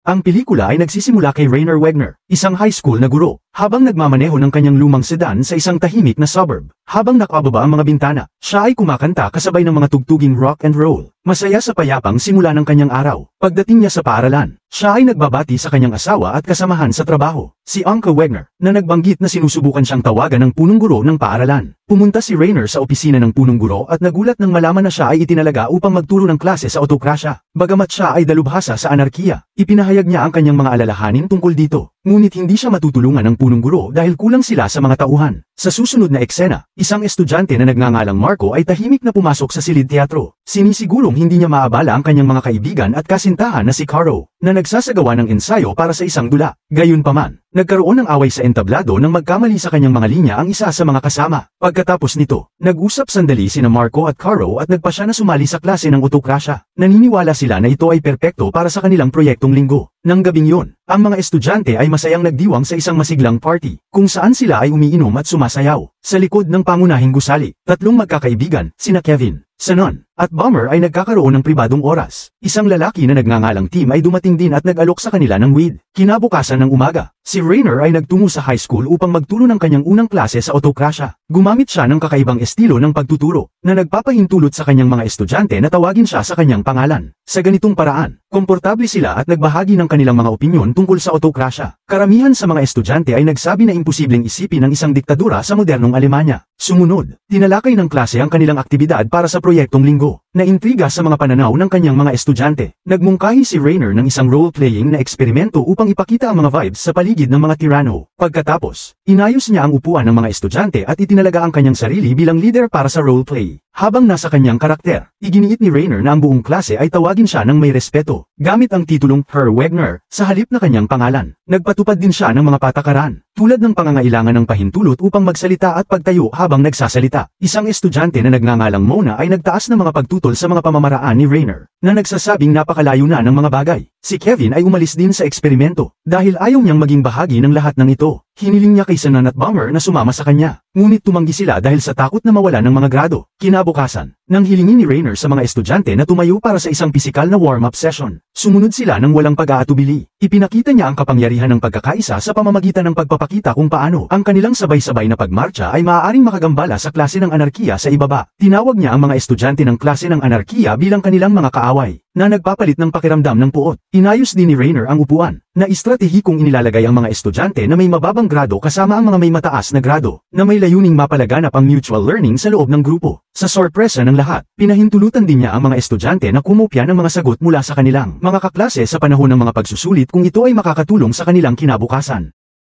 Ang pelikula ay nagsisimula kay Rainer Wegner, isang high school na guro, habang nagmamaneho ng kanyang lumang sedan sa isang tahimik na suburb. Habang nakababa ang mga bintana, siya ay kumakanta kasabay ng mga tugtuging rock and roll. Masaya sa payapang simula ng kanyang araw. Pagdating niya sa paaralan, siya ay nagbabati sa kanyang asawa at kasamahan sa trabaho, si Uncle Wegner, na nagbanggit na sinusubukan siyang tawagan ng punong guro ng paaralan. Pumunta si Rainer sa opisina ng punong guro at nagulat nang malaman na siya ay itinalaga upang magturo ng klase sa autokrasya. Bagamat siya ay dalubhasa sa anarkiya, ipinahayag niya ang kanyang mga alalahanin tungkol dito. Ngunit hindi siya matutulungan ng punong guro dahil kulang sila sa mga tauhan. Sa susunod na eksena, isang estudyante na nagngangalang Marco ay tahimik na pumasok sa silid teatro. Sinisigurong hindi niya maabala ang kanyang mga kaibigan at kasintahan na si Caro, na nagsasagawa ng ensayo para sa isang dula. Gayunpaman, nagkaroon ng away sa entablado nang magkamali sa kanyang mga linya ang isa sa mga kasama. Pagkatapos nito, nag-usap sandali sina Marco at Caro at nagpasya na sumali sa klase ng autokrasya. Naniniwala sila na ito ay perpekto para sa kanilang proyektong linggo. Nang gabing yun, ang mga estudyante ay masayang nagdiwang sa isang masiglang party, kung saan sila ay umiinom at sumasayaw. Sa likod ng pangunahing gusali, tatlong magkakaibigan, sina Kevin, Sanon, at Bomber ay nagkakaroon ng pribadong oras. Isang lalaki na nagngangalang Tim ay dumating din at nag-alok sa kanila ng weed. Kinabukasan ng umaga, si Rainer ay nagtungo sa high school upang magturo ng kanyang unang klase sa autokrasya. Gumamit siya ng kakaibang estilo ng pagtuturo, na nagpapahintulot sa kanyang mga estudyante na tawagin siya sa kanyang pangalan. Sa ganitong paraan, komportable sila at nagbahagi ng kanilang mga opinyon tungkol sa autokrasya. Karamihan sa mga estudyante ay nagsabi na imposibleng isipin ang isang diktadura sa modernong Alemanya. Sumunod, tinalakay ng klase ang kanilang aktibidad para sa proyektong linggo. Naintriga sa mga pananaw ng kanyang mga estudyante. Nagmungkahi si Rainer ng isang role-playing na eksperimento upang ipakita ang mga vibes sa paligid ng mga tirano. Pagkatapos, inayos niya ang upuan ng mga estudyante at itinalaga ang kanyang sarili bilang leader para sa roleplay. Habang nasa kanyang karakter, iginiit ni Rainer na ang buong klase ay tawagin siya ng may respeto, gamit ang titulong Herr Wegner sa halip na kanyang pangalan. Nagpatupad din siya ng mga patakaran, tulad ng pangangailangan ng pahintulot upang magsalita at pagtayo habang nagsasalita. Isang estudyante na nagngangalang Mona ay nagtaas ng mga pagtutol sa mga pamamaraan ni Rainer, na nagsasabing napakalayo na ng mga bagay. Si Kevin ay umalis din sa eksperimento, dahil ayaw niyang maging bahagi ng lahat ng ito. Hiniling niya kay Sanan at Bomber na sumama sa kanya, ngunit tumanggi sila dahil sa takot na mawala ng mga grado. Kinabukasan, nang hilingin ni Rainer sa mga estudyante na tumayo para sa isang pisikal na warm-up session, sumunod sila ng walang pag-aatubili. Ipinakita niya ang kapangyarihan ng pagkakaisa sa pamamagitan ng pagpapakita kung paano ang kanilang sabay-sabay na pagmarcha ay maaaring makagambala sa klase ng anarkiya sa ibaba. Tinawag niya ang mga estudyante ng klase ng anarkiya bilang kanilang mga kaaway, na nagpapalit ng pakiramdam ng puot. Inayos din ni Rainer ang upuan, na estratehikong inilalagay ang mga estudyante na may mababang grado kasama ang mga may mataas na grado, na may layuning mapalaganap ang mutual learning sa loob ng grupo. Sa sorpresa ng lahat, pinahintulutan din niya ang mga estudyante na kumopya ng mga sagot mula sa kanilang mga kaklase sa panahon ng mga pagsusulit kung ito ay makakatulong sa kanilang kinabukasan.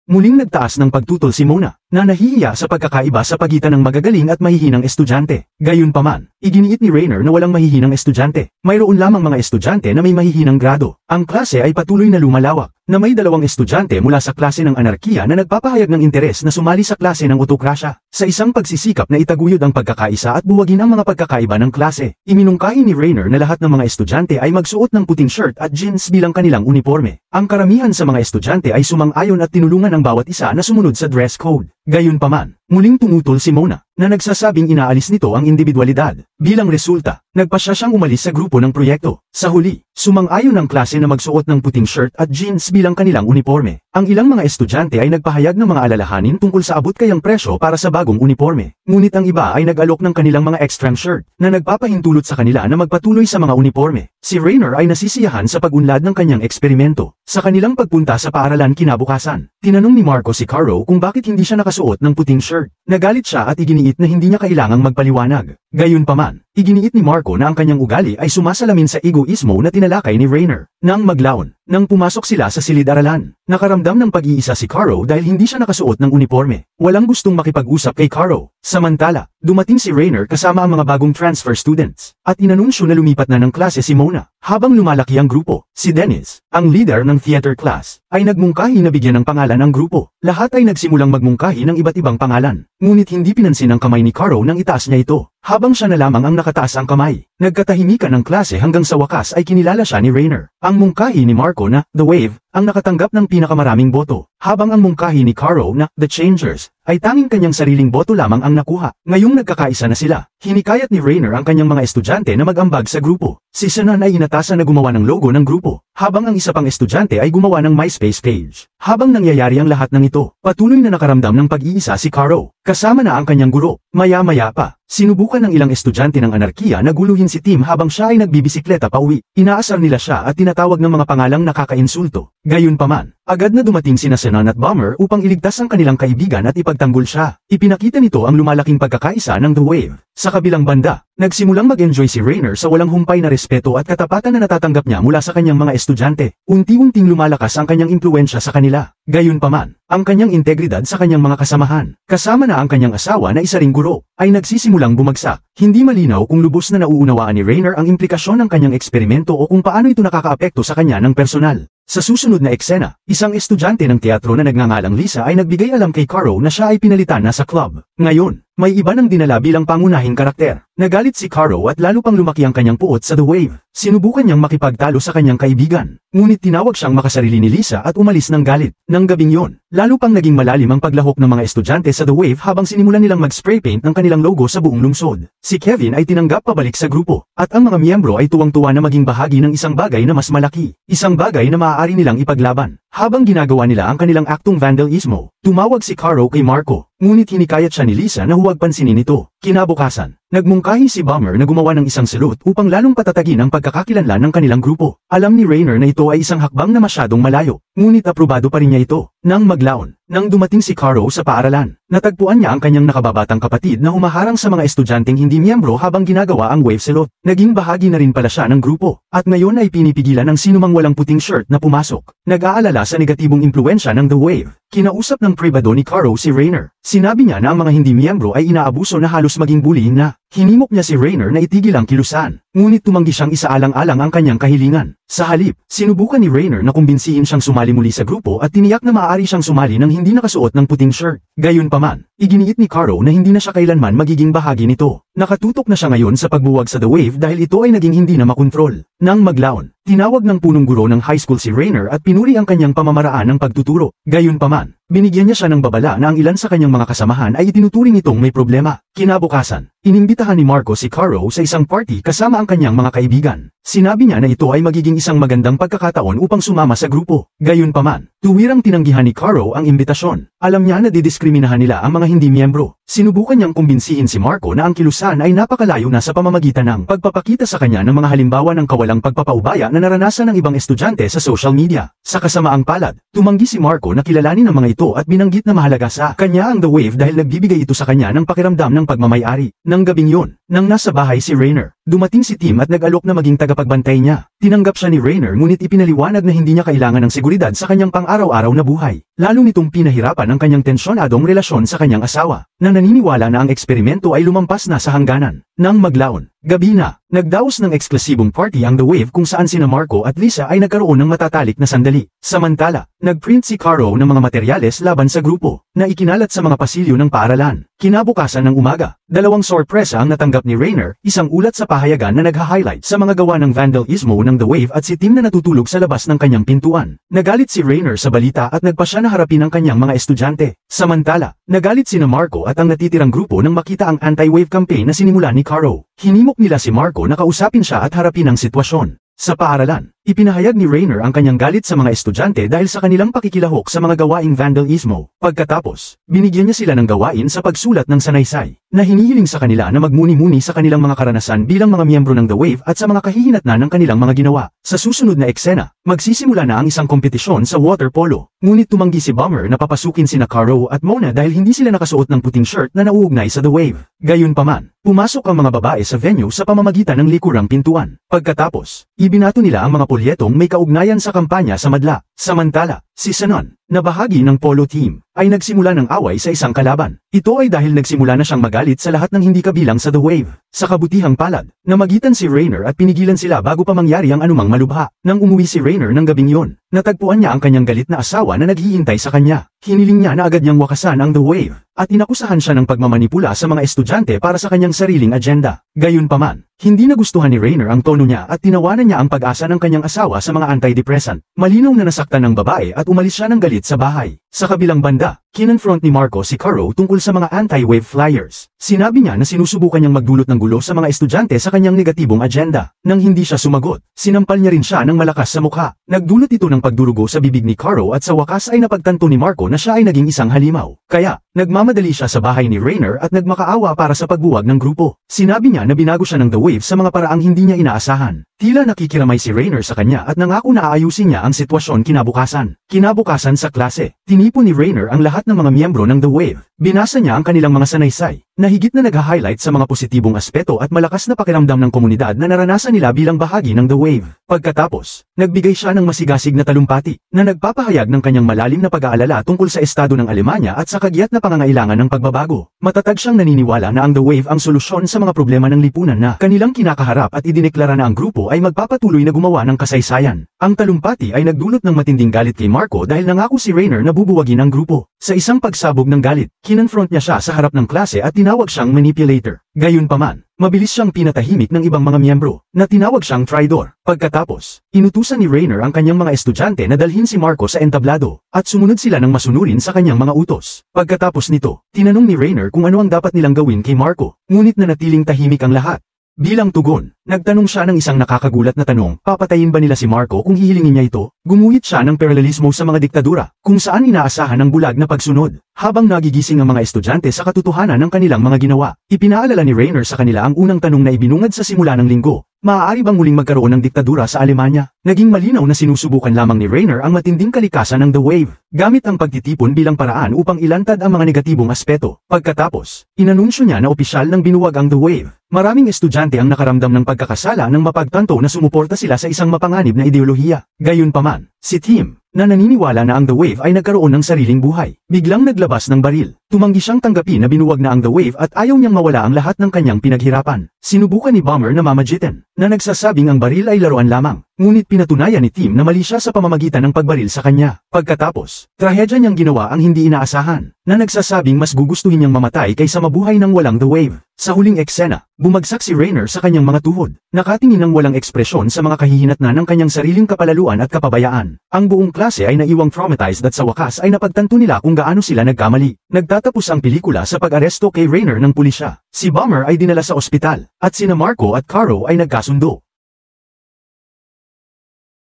Muling nagtaas ng pagtutol si Mona, na nahihiya sa pagkakaiba sa pagitan ng magagaling at mahihinang estudyante. Gayunpaman, iginiit ni Rainer na walang mahihinang estudyante. Mayroon lamang mga estudyante na may mahihinang grado. Ang klase ay patuloy na lumalawak, na may 2 estudyante mula sa klase ng anarkiya na nagpapahayag ng interes na sumali sa klase ng autokrasya. Sa isang pagsisikap na itaguyod ang pagkakaisa at buwagin ang mga pagkakaiba ng klase, iminungkahi ni Rainer na lahat ng mga estudyante ay magsuot ng puting shirt at jeans bilang kanilang uniforme. Ang karamihan sa mga estudyante ay sumang-ayon at tinulungan ang bawat isa na sumunod sa dress code. Gayunpaman, muling tumutol si Mona, na nagsasabing inaalis nito ang individualidad. Bilang resulta, nagpasya siyang umalis sa grupo ng proyekto. Sa huli, sumang-ayon ang klase na magsuot ng puting shirt at jeans bilang kanilang uniforme. Ang ilang mga estudyante ay nagpahayag ng mga alalahanin tungkol sa abot kayang presyo para sa bagong uniforme. Ngunit ang iba ay nag-alok ng kanilang mga extreme shirt, na nagpapahintulot sa kanila na magpatuloy sa mga uniforme. Si Rainer ay nasisiyahan sa pag-unlad ng kanyang eksperimento. Sa kanilang pagpunta sa paaralan kinabukasan, tinanong ni Marco si Caro kung bakit hindi siya nakasuot ng puting shirt. Nagalit siya at iginiit na hindi niya kailangang magpaliwanag. Gayunpaman, iginiit ni Marco na ang kanyang ugali ay sumasalamin sa egoismo na tinalakay ni Rainer. Nang maglaon, nang pumasok sila sa silid-aralan, nakaramdam ng pag-iisa si Caro dahil hindi siya nakasuot ng uniforme. Walang gustong makipag-usap kay Caro. Samantala, dumating si Rainer kasama ang mga bagong transfer students, at inanunsyo na lumipat na ng klase si Mona. Habang lumalaki ang grupo, si Dennis, ang leader ng theater class, ay nagmungkahi na bigyan ng pangalan ang grupo. Lahat ay nagsimulang magmungkahi ng iba't ibang pangalan, ngunit hindi pinansin ang kamay ni Caro nang itaas niya ito. Habang siya na lamang ang nakataas ang kamay, nagkatahimikan ng klase hanggang sa wakas ay kinilala siya ni Rainer. Ang mungkahi ni Marco na The Wave ang nakatanggap ng pinakamaraming boto. habang ang mungkahi ni Caro na The Changers ay tanging kanyang sariling boto lamang ang nakuha. Ngayong nagkakaisa na sila, hinikayat ni Rainer ang kanyang mga estudyante na mag-ambag sa grupo. Si Sanan ay inatasan na gumawa ng logo ng grupo, habang ang isa pang estudyante ay gumawa ng MySpace page. Habang nangyayari ang lahat ng ito, patuloy na nakaramdam ng pag-iisa si Caro, kasama na ang kanyang guro. Maya-maya pa, sinubukan ng ilang estudyante ng anarkiya na guluhin si Tim habang siya ay nagbibisikleta pauwi. Inaasar nila siya at tinatawag ng mga pangalang nakakainsulto. Gayunpaman, agad na dumating sina Sanan at Bomber upang iligtas ang kanilang kaibigan at ipagtanggol siya. Ipinakita nito ang lumalaking pagkakaisa ng The Wave. Sa kabilang banda, nagsimulang mag-enjoy si Rainer sa walang humpay na respeto at katapatan na natatanggap niya mula sa kanyang mga estudyante. Unti-unting lumalakas ang kanyang impluwensya sa kanila. Gayunpaman, ang kanyang integridad sa kanyang mga kasamahan, kasama na ang kanyang asawa na isa ring guro, ay nagsisimulang bumagsak. Hindi malinaw kung lubos na nauunawaan ni Rainer ang implikasyon ng kanyang eksperimento o kung paano ito nakakaapekto sa kanya ng personal. Sa susunod na eksena, isang estudyante ng teatro na nagngangalang Lisa ay nagbigay alam kay Caro na siya ay pinalitan na sa club. Ngayon, may iba ng dinala bilang pangunahing karakter. Nagalit si Caro at lalo pang lumaki ang kanyang puot sa The Wave. Sinubukan niyang makipagtalo sa kanyang kaibigan. Ngunit tinawag siyang makasarili ni Lisa at umalis ng galit. Nang gabing yon, lalo pang naging malalim ang paglahok ng mga estudyante sa The Wave habang sinimulan nilang mag-spray paint ng kanilang logo sa buong lungsod. Si Kevin ay tinanggap pabalik sa grupo, at ang mga miyembro ay tuwang-tuwa na maging bahagi ng isang bagay na mas malaki. Isang bagay na maaari nilang ipaglaban. Habang ginagawa nila ang kanilang aktong vandalismo, tumawag si Caro kay Marco, ngunit hinikayat siya ni Lisa na huwag pansinin ito. Kinabukasan, nagmungkahi si Bomber na gumawa ng isang salute upang lalong patatagin ang pagkakakilanlan ng kanilang grupo. Alam ni Rainer na ito ay isang hakbang na masyadong malayo, ngunit aprobado pa rin niya ito. Nang maglaon, nang dumating si Caro sa paaralan, natagpuan niya ang kanyang nakababatang kapatid na humaharang sa mga estudyanteng hindi miyembro habang ginagawa ang wave salute. Naging bahagi na rin pala siya ng grupo, at ngayon ay pinipigilan ng sinumang walang puting shirt na pumasok. Nag-aalala sa negatibong impluwensya ng The Wave, kinausap ng pribado ni Caro si Rainer. Sinabi niya na ang mga hindi miyembro ay inaabuso na halos maging bullying na. Hinimok niya si Rainer na itigil ang kilusan, ngunit tumanggi siyang isaalang-alang ang kanyang kahilingan. Sa halip, sinubukan ni Rainer na kumbinsihin siyang sumali muli sa grupo at tiniyak na maaari siyang sumali nang hindi nakasuot ng puting shirt. Gayunpaman, iginiit ni Caro na hindi na siya kailanman magiging bahagi nito. Nakatutok na siya ngayon sa pagbuwag sa The Wave dahil ito ay naging hindi na makontrol. Nang maglaon, tinawag ng punong guro ng high school si Rainer at pinuri ang kanyang pamamaraan ng pagtuturo. Gayunpaman, binigyan niya siya ng babala na ang ilan sa kanyang mga kasamahan ay itinuturing itong may problema. Kinabukasan, inimbitahan ni Marco si Caro sa isang party kasama ang kanyang mga kaibigan. Sinabi niya na ito ay magiging isang magandang pagkakataon upang sumama sa grupo. Gayunpaman, tuwirang tinanggihan ni Caro ang imbitasyon. Alam niya na didiskriminahan nila ang mga hindi miyembro. Sinubukan niyang kumbinsihin si Marco na ang kilusan ay napakalayo na sa pamamagitan ng pagpapakita sa kanya ng mga halimbawa ng kawalang pagpapaubaya na naranasan ng ibang estudyante sa social media. Sa kasamaang palad, tumanggi si Marco na kilalanin ang mga ito at binanggit na mahalaga sa kanya ang The Wave dahil nagbibigay ito sa kanya ng pakiramdam ng pagmamayari. Nang gabing yon, nang nasa bahay si Rainer, dumating si Tim at nag-alok na maging tagapagbantay niya. Tinanggap siya ni Rainer ngunit ipinaliwanag na hindi niya kailangan ng seguridad sa kanyang pang-araw-araw na buhay. Lalo nitong pinahirapan ang kanyang tensyonadong relasyon sa kanyang asawa, na naniniwala na ang eksperimento ay lumampas na sa hangganan. Nang maglaon, gabi na, nagdaos ng eksklusibong party ang The Wave kung saan sina Marco at Lisa ay nagkaroon ng matatalik na sandali. Samantala, nagprint si Caro ng mga materyales laban sa grupo, na ikinalat sa mga pasilyo ng paaralan. Kinabukasan ng umaga, dalawang sorpresa ang natanggap ni Rainer, isang ulat sa pahayagan na nagha-highlight sa mga gawa ng vandalismo ng The Wave at si Tim na natutulog sa labas ng kanyang pintuan. Nagalit si Rainer sa balita at nagpasya na harapin ang kanyang mga estudyante. Samantala, nagalit sina Marco at ang natitirang grupo nang makita ang anti-wave campaign na sinimula ni Caro. Hinimok nila si Marco na kausapin siya at harapin ang sitwasyon. Sa paaralan, ipinahayag ni Rainer ang kanyang galit sa mga estudyante dahil sa kanilang pakikilahok sa mga gawaing vandalismo. Pagkatapos, binigyan niya sila ng gawain sa pagsulat ng sanaysay, na hinihiling sa kanila na magmuni-muni sa kanilang mga karanasan bilang mga miyembro ng The Wave at sa mga kahihinatnan ng kanilang mga ginawa. Sa susunod na eksena, magsisimula na ang isang kompetisyon sa water polo, ngunit tumanggi si Bomber na papasukin sina Caro at Mona dahil hindi sila nakasuot ng puting shirt na nauugnay sa The Wave. Gayunpaman, pumasok ang mga babae sa venue sa pamamagitan ng likurang pintuan. Pagkatapos, ibinato nila ang mga polyetong may kaugnayan sa kampanya sa madla. Samantala, si Sanon, na bahagi ng polo team, ay nagsimula ng away sa isang kalaban. Ito ay dahil nagsimula na siyang magalit sa lahat ng hindi kabilang sa The Wave. Sa kabutihang palad, namagitan si Rainer at pinigilan sila bago pa mangyari ang anumang malubha. Nang umuwi si Rainer ng gabing yon, natagpuan niya ang kanyang galit na asawa na naghihintay sa kanya. Hiniling niya na agad niyang wakasan ang The Wave, at inakusahan siya ng pagmamanipula sa mga estudyante para sa kanyang sariling agenda. Gayunpaman, hindi nagustuhan ni Rainer ang tono niya at tinawanan niya ang pag-asa ng kanyang asawa sa mga antidepressant. Malinaw na nasa sinaktan ng babae at umalis siya ng galit sa bahay. Sa kabilang banda, kinonfront ni Marco si Caro tungkol sa mga anti-wave flyers. Sinabi niya na sinusubukan niyang magdulot ng gulo sa mga estudyante sa kanyang negatibong agenda. Nang hindi siya sumagot, sinampal niya rin siya ng malakas sa mukha. Nagdulot ito ng pagdurugo sa bibig ni Caro at sa wakas ay napagtanto ni Marco na siya ay naging isang halimaw. Kaya, nagmamadali siya sa bahay ni Rainer at nagmakaawa para sa pagbuwag ng grupo. Sinabi niya na binago siya ng The Wave sa mga paraang hindi niya inaasahan. Tila nakikiramay si Rainer sa kanya at nangako na aayusin niya ang sitwasyon kinabukasan. Kinabukasan sa klase, tinipon ni Rainer ang lahat ng mga miyembro ng The Wave. Binasa niya ang kanilang mga sanaysay, na higit na nag-highlight sa mga positibong aspeto at malakas na pakiramdam ng komunidad na naranasan nila bilang bahagi ng The Wave. Pagkatapos, nagbigay siya ng masigasig na talumpati, na nagpapahayag ng kanyang malalim na pag-aalala tungkol sa estado ng Alemanya at sa kagiat na pangangailangan ng pagbabago. Matatag siyang naniniwala na ang The Wave ang solusyon sa mga problema ng lipunan na kanilang kinakaharap at idineklara na ang grupo ay magpapatuloy na gumawa ng kasaysayan. Ang talumpati ay nagdulot ng matinding galit kay Marco dahil nangako si Rainer na bubuwagin ang grupo. Sa isang pagsabog ng galit, kinonfront niya siya sa harap ng klase at tinawag siyang manipulator. Gayunpaman, mabilis siyang pinatahimik ng ibang mga miyembro, na tinawag siyang traidor. Pagkatapos, inutusan ni Rainer ang kanyang mga estudyante na dalhin si Marco sa entablado, at sumunod sila ng masunurin sa kanyang mga utos. Pagkatapos nito, tinanong ni Rainer kung ano ang dapat nilang gawin kay Marco, ngunit nanatiling tahimik ang lahat. Bilang tugon, nagtanong siya ng isang nakakagulat na tanong, papatayin ba nila si Marco kung hihilingin niya ito? Gumuhit siya ng paralelismo sa mga diktadura, kung saan inaasahan ang bulag na pagsunod. Habang nagigising ang mga estudyante sa katotohanan ng kanilang mga ginawa, ipinaalala ni Rainer sa kanila ang unang tanong na ibinungad sa simula ng linggo. Maaari bang muling magkaroon ng diktadura sa Alemanya? Naging malinaw na sinusubukan lamang ni Rainer ang matinding kalikasan ng The Wave, gamit ang pagtitipon bilang paraan upang ilantad ang mga negatibong aspeto. Pagkatapos, inanunsyo niya na opisyal nang binuwag ang The Wave. Maraming estudyante ang nakaramdam ng pagkakasala nang mapagtanto na sumuporta sila sa isang mapanganib na ideolohiya. Gayunpaman, si Tim, na naniniwala na ang The Wave ay nagkaroon ng sariling buhay, biglang naglabas ng baril. Tumanggi siyang tanggapin na binuwag na ang The Wave at ayaw niyang mawala ang lahat ng kanyang pinaghirapan. Sinubukan ni Bomber na mamagitin, na nagsasabing ang baril ay laruan lamang. Ngunit pinatunayan ni Tim na mali siya sa pamamagitan ng pagbaril sa kanya. Pagkatapos, trahedya niyang ginawa ang hindi inaasahan, na nagsasabing mas gugustuhin niyang mamatay kaysa mabuhay ng walang The Wave. Sa huling eksena, bumagsak si Rainer sa kanyang mga tuhod, nakatingin ng walang ekspresyon sa mga kahihinatnan ng kanyang sariling kapalaluan at kapabayaan. Ang buong klase ay naiwang traumatized at sa wakas ay napagtanto nila kung gaano sila nagkamali. Nagtatapos ang pelikula sa pag-aresto kay Rainer ng pulisya. Si Bomber ay dinala sa ospital, at sina Marco at Caro ay nagkasundo.